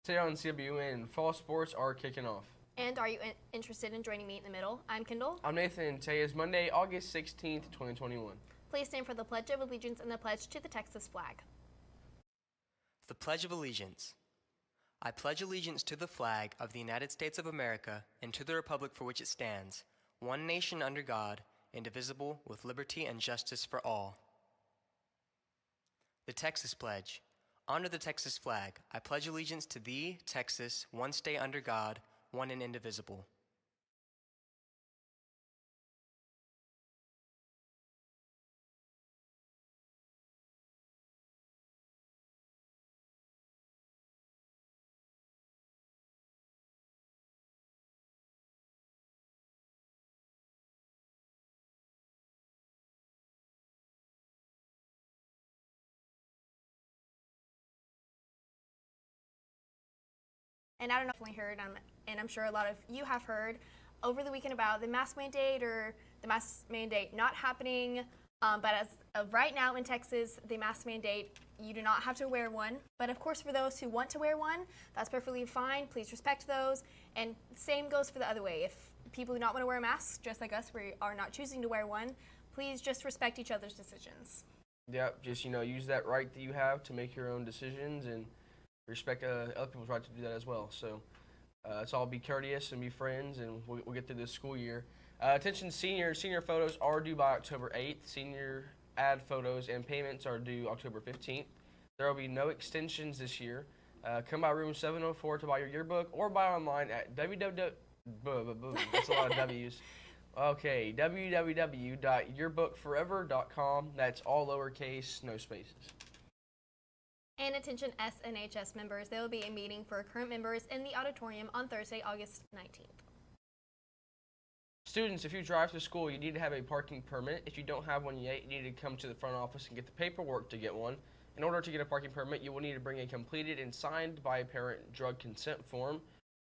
Today on CWN, fall sports are kicking off. And are you interested in joining me in the middle? I'm Kendall. I'm Nathan. Today is Monday, August 16th, 2021. Please stand for the Pledge of Allegiance and the pledge to the Texas flag. The Pledge of Allegiance. I pledge allegiance to the flag of the United States of America and to the republic for which it stands, one nation under God, indivisible, with liberty and justice for all. The Texas Pledge. Under the Texas flag, I pledge allegiance to thee, Texas, one state under God, one and indivisible. And I don't know if you heard, and I'm sure a lot of you have heard over the weekend about the mask mandate or the mask mandate not happening. But as of right now in Texas, the mask mandate, you do not have to wear one. But of course, for those who want to wear one, that's perfectly fine. Please respect those. And same goes for the other way. If people do not want to wear masks, just like us, we are not choosing to wear one, please just respect each other's decisions. Yep, just, use that right that you have to make your own decisions and respect other people's right to do that as well. So let's all be courteous and be friends, and we'll get through this school year. Attention seniors, senior photos are due by October 8th. Senior ad photos and payments are due October 15th. There will be no extensions this year. Come by room 704 to buy your yearbook or buy online at www. That's a lot of W's. Okay, www.yearbookforever.com. That's all lowercase, no spaces. And attention SNHS members, there will be a meeting for current members in the auditorium on Thursday, August 19th. Students, if you drive to school, you need to have a parking permit. If you don't have one yet, you need to come to the front office and get the paperwork to get one. In order to get a parking permit, you will need to bring a completed and signed by a parent drug consent form,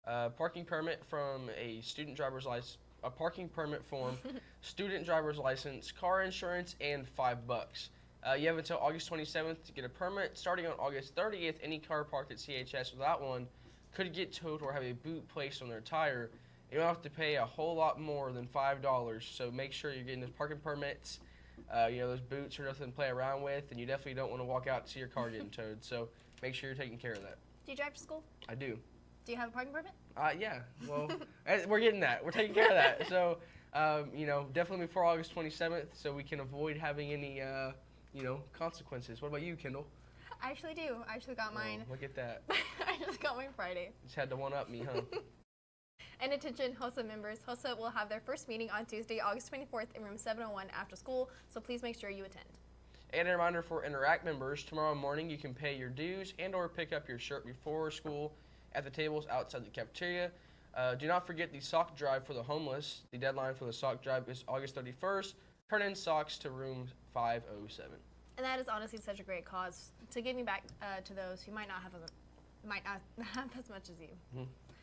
parking permit from a student driver's license, a parking permit form, student driver's license, car insurance, and $5. You have until August 27th to get a permit. Starting on August 30th, any car parked at CHS without one could get towed or have a boot placed on their tire. You don't have to pay a whole lot more than $5, so make sure you're getting those parking permits. Those boots are nothing to play around with, and you definitely don't want to walk out to see your car getting towed, so make sure you're taking care of that. Do you drive to school? I do. Do you have a parking permit? Yeah, well, we're getting that. We're taking care of that. So, definitely before August 27th so we can avoid having any consequences. What about you, Kendall? I actually do. I actually got mine. Oh, look at that. I just got mine Friday. Just had to one-up me, huh? And attention HOSA members, HOSA will have their first meeting on Tuesday, August 24th in room 701 after school, so please make sure you attend. And a reminder for Interact members, tomorrow morning you can pay your dues and or pick up your shirt before school at the tables outside the cafeteria. Do not forget the sock drive for the homeless. The deadline for the sock drive is August 31st. Turn in socks to room 507. And that is honestly such a great cause to giving back to those who might not have as much as you.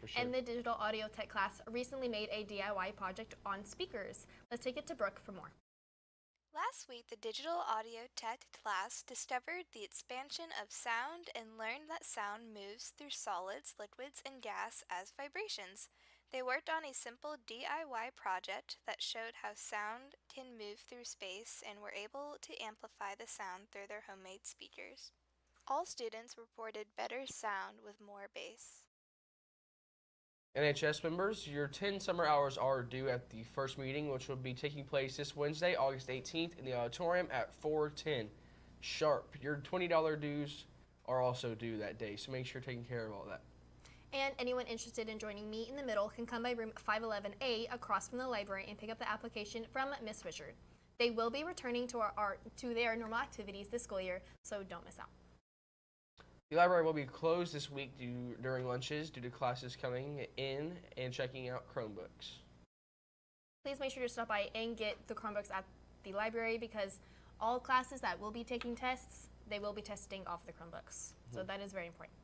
For sure. And the digital audio tech class recently made a DIY project on speakers. Let's take it to Brooke for more. Last week, the digital audio tech class discovered the expansion of sound and learned that sound moves through solids, liquids, and gas as vibrations. They worked on a simple DIY project that showed how sound can move through space and were able to amplify the sound through their homemade speakers. All students reported better sound with more bass. NHS members, your 10 summer hours are due at the first meeting, which will be taking place this Wednesday, August 18th in the auditorium at 4:10 sharp. Your $20 dues are also due that day, so make sure you're taking care of all that. And anyone interested in joining me in the middle can come by room 511A across from the library and pick up the application from Miss Richard. They will be returning to their normal activities this school year, so don't miss out. The library will be closed this week during lunches due to classes coming in and checking out Chromebooks. Please make sure to stop by and get the Chromebooks at the library because all classes that will be taking tests, they will be testing off the Chromebooks. So that is very important.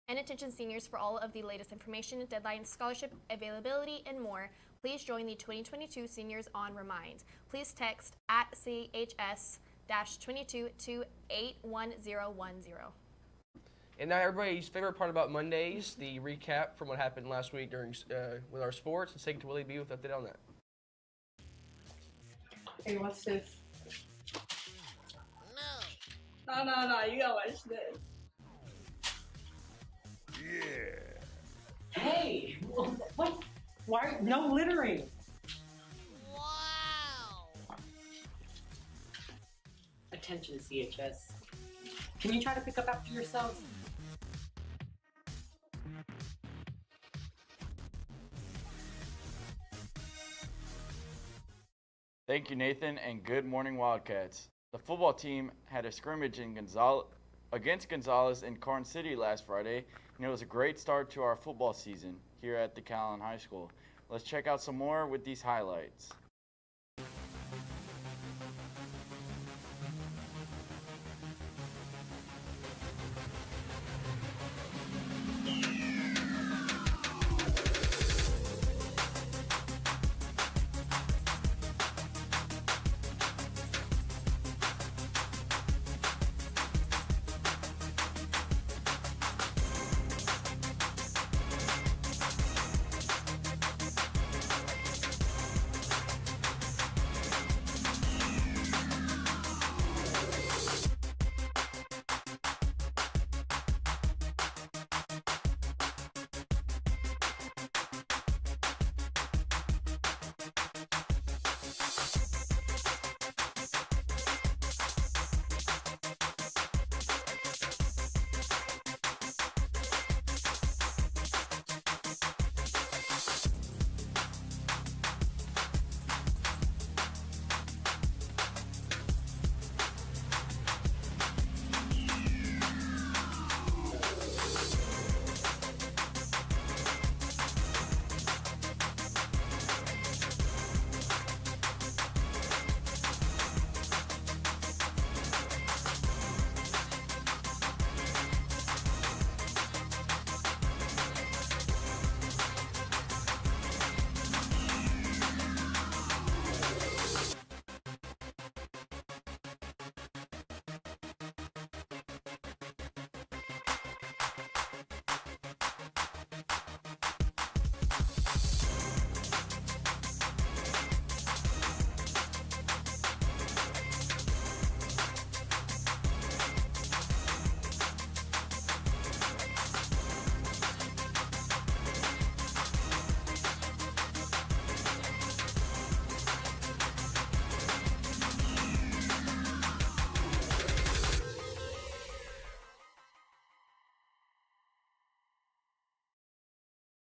And attention seniors, for all of the latest information, deadline, scholarship availability, and more, please join the 2022 Seniors on Remind. Please text at CHS-22 to 81010. And now everybody's favorite part about Mondays, the recap from what happened last week during with our sports. Let's take it to Willie B with an update on that. Hey, watch this. No, you gotta watch this. Yeah. Hey, what? Why? No littering. Wow. Attention, CHS. Can you try to pick up after yourselves? Thank you, Nathan, and good morning, Wildcats. The football team had a scrimmage against Gonzales in Carn City last Friday, and it was a great start to our football season here at the Calallen High School. Let's check out some more with these highlights.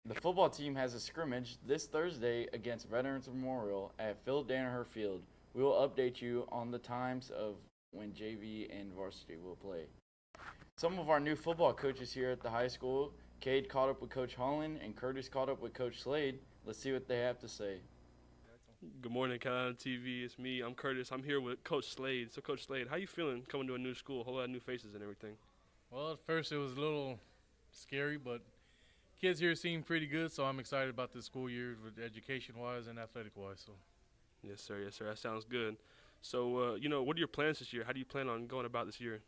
The football team has a scrimmage this Thursday against Veterans Memorial at Phil Danaher Field. We will update you on the times of when JV and varsity will play. Some of our new football coaches here at the high school, Cade caught up with Coach Holland and Curtis caught up with Coach Slade. Let's see what they have to say. Good morning, Calallen TV. It's me. I'm Curtis. I'm here with Coach Slade. So, Coach Slade, how you feeling coming to a new school, a whole lot of new faces and everything? Well, at first it was a little scary, but kids here seem pretty good, so I'm excited about this school year with education-wise and athletic-wise. So, Yes, sir. Yes, sir. That sounds good. So, what are your plans this year? How do you plan on going about this year?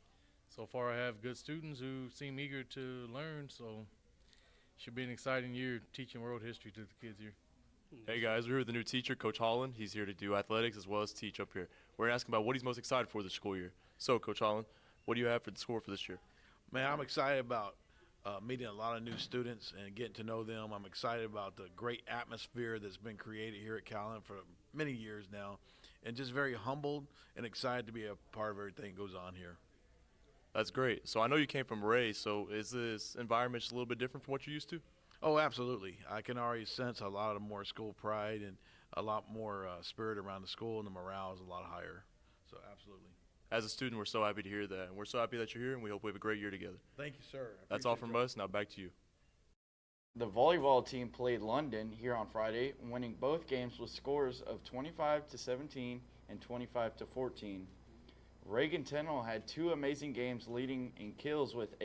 so far I have good students who seem eager to learn, so should be an exciting year teaching world history to the kids here. Hey guys, we're here with the new teacher, Coach Holland. He's here to do athletics as well as teach up here. We're asking about what he's most excited for this school year. So, Coach Holland, what do you have for the score for this year? Man, I'm excited about meeting a lot of new students and getting to know them. I'm excited about the great atmosphere that's been created here at Calallen for many years now, and just very humbled and excited to be a part of everything that goes on here. That's great. So I know you came from Ray, so is this environment just a little bit different from what you're used to? Oh, absolutely. I can already sense a lot of more school pride and a lot more spirit around the school, and the morale is a lot higher. So absolutely. As a student, we're so happy to hear that, and we're so happy that you're here, and we hope we have a great year together. Thank you, sir. That's all from us. Now back to you. The volleyball team played London here on Friday, winning both games with scores of 25-17 and 25-14. Reagan Tennell had two amazing games, leading in kills with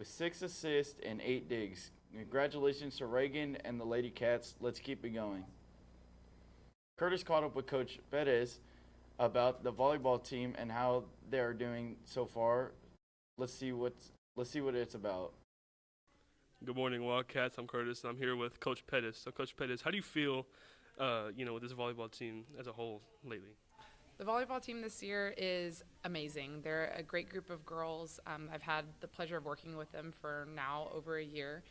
6 assists and 8 digs. Congratulations to Reagan and the Lady Cats. Let's keep it going. Curtis caught up with Coach Perez about the volleyball team and how they're doing so far. Let's see what's Let's see what it's about. Good morning, Wildcats. I'm Curtis, and I'm here with Coach Pettis. So, Coach Pettis, how do you feel, with this volleyball team as a whole lately? The volleyball team this year is amazing. They're a great group of girls. I've had the pleasure of working with them for now over a year.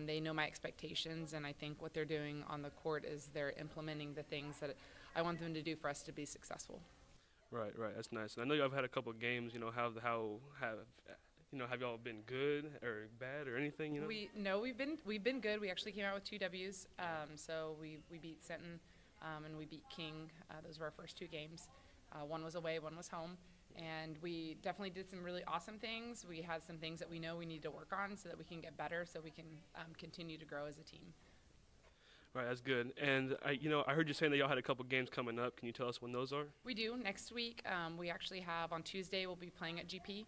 They know my expectations, and I think what they're doing on the court is they're implementing the things that I want them to do for us to be successful. Right. That's nice. And I know y'all have had a couple of games. Have y'all been good or bad or anything? We've been good. We actually came out with 2 W's. So we beat Senton and we beat King. Those were our first 2 games. One was away, one was home. And we definitely did some really awesome things. We had some things that we know we need to work on so that we can get better, so we can continue to grow as a team. Right, that's good. And I heard you saying that y'all had a couple games coming up. Can you tell us when those are? We do. Next week, we actually have on Tuesday, we'll be playing at GP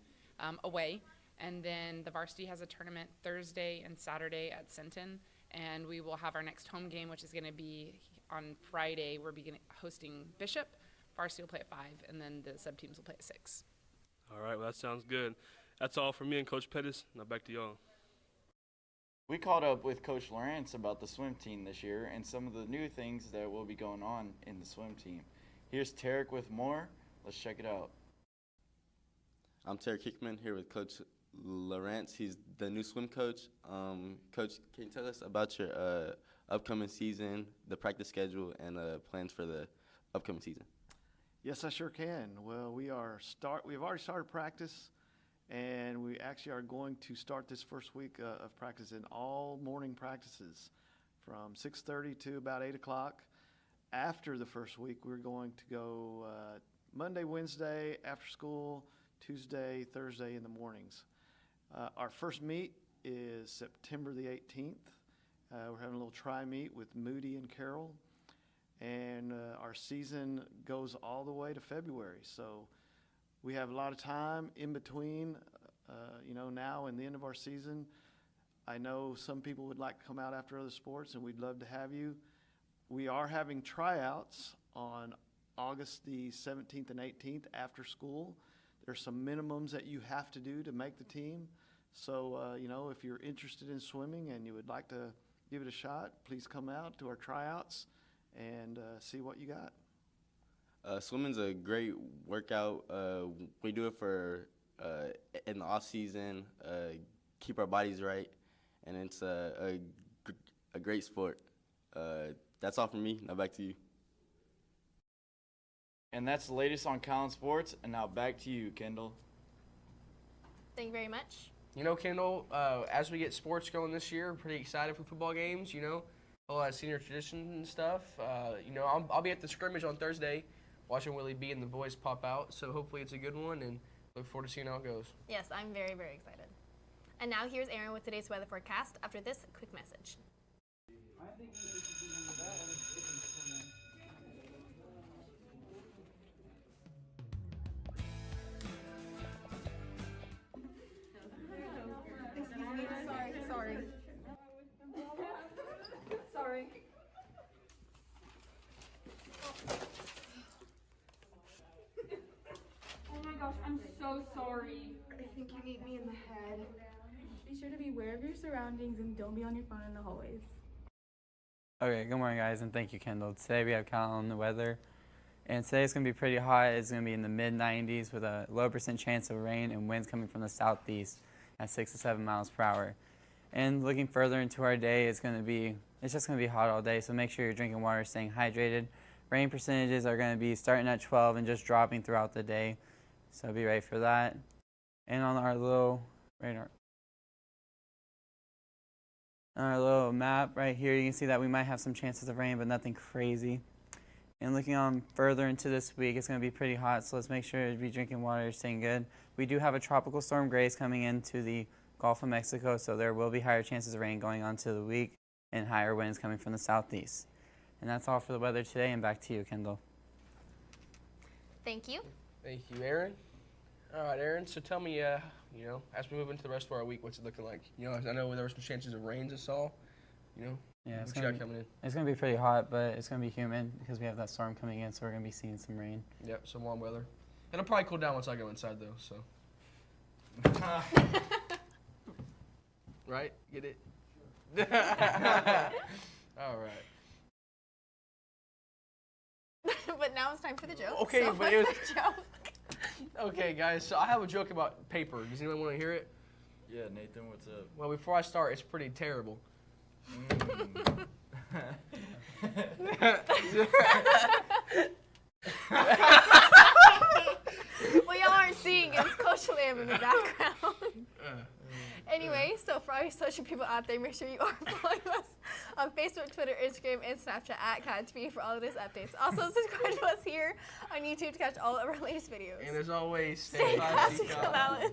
away. And then the varsity has a tournament Thursday and Saturday at Senton. And we will have our next home game, which is going to be on Friday. We're hosting Bishop. Varsity will play at 5, and then the sub-teams will play at 6. All right, well, that sounds good. That's all from me and Coach Pettis. Now back to y'all. We caught up with Coach Lawrence about the swim team this year and some of the new things that will be going on in the swim team. Here's Tarek with more. Let's check it out. I'm Tarek Hickman here with Coach Lawrence. He's the new swim coach. Coach, can you tell us about your upcoming season, the practice schedule, and plans for the upcoming season? Yes, I sure can. Well, we've already started practice, and we actually are going to start this first week of practice in all morning practices from 6:30 to about 8 o'clock. After the first week, we're going to go Monday, Wednesday after school, Tuesday, Thursday in the mornings. Our first meet is September the 18th. We're having a little tri-meet with Moody and Carroll. And our season goes all the way to February. So we have a lot of time in between, now and the end of our season. I know some people would like to come out after other sports, and we'd love to have you. We are having tryouts on August the 17th and 18th after school. There's some minimums that you have to do to make the team. So, if you're interested in swimming and you would like to give it a shot, please come out to our tryouts and see what you got. Swimming's a great workout. We do it for in the off season, keep our bodies right, and it's a great sport. That's all from me. Now back to you. And that's the latest on Calallen Sports. And now back to you, Kendall. Thank you very much. Kendall, as we get sports going this year, I'm pretty excited for football games, a lot of senior traditions and stuff. I'll be at the scrimmage on Thursday watching Willie B and the boys pop out, so hopefully it's a good one, and look forward to seeing how it goes. Yes, I'm very, very excited. And now here's Aaron with today's weather forecast after this quick message. Sorry. Oh my gosh, I'm so sorry. I think you need me in the head. Be sure to be aware of your surroundings and don't be on your phone in the hallways. Okay, good morning guys, and thank you, Kendall. Today we have Calallen the weather, and today it's going to be pretty hot. It's going to be in the mid-90s with a low % chance of rain and winds coming from the southeast at 6 to 7 miles per hour. And looking further into our day, it's just going to be hot all day, so make sure you're drinking water, staying hydrated. Rain percentages are going to be starting at 12 and just dropping throughout the day, so be ready for that. And on our little radar, on our little map right here, you can see that we might have some chances of rain, but nothing crazy. And looking on further into this week, it's going to be pretty hot, so let's make sure to be drinking water, staying good. We do have a tropical storm Grace coming into the Gulf of Mexico, so there will be higher chances of rain going on to the week and higher winds coming from the southeast. And that's all for the weather today, and back to you, Kendall. Thank you. Thank you, Aaron. All right, Aaron, so tell me, as we move into the rest of our week, what's it looking like? I know there were some chances of rains I saw, Yeah, what you got coming in? It's going to be pretty hot, but it's going to be humid because we have that storm coming in, so we're going to be seeing some rain. Yep, some warm weather. It'll probably cool down once I go inside, though, so. right? Get it? All right. But now it's time for the joke. Okay, so but what's the joke? Okay, guys, so I have a joke about paper. Does anyone want to hear it? Yeah, Nathan, what's up? Well, before I start, it's pretty terrible. Well, y'all aren't seeing it. It's Coach Lamb in the background. Anyway, so for all you social people out there, make sure you are following us on Facebook, Twitter, Instagram, and Snapchat at CalallenTV for all of these updates. Also, subscribe to us here on YouTube to catch all of our latest videos. And as always, stay classy, Calallen.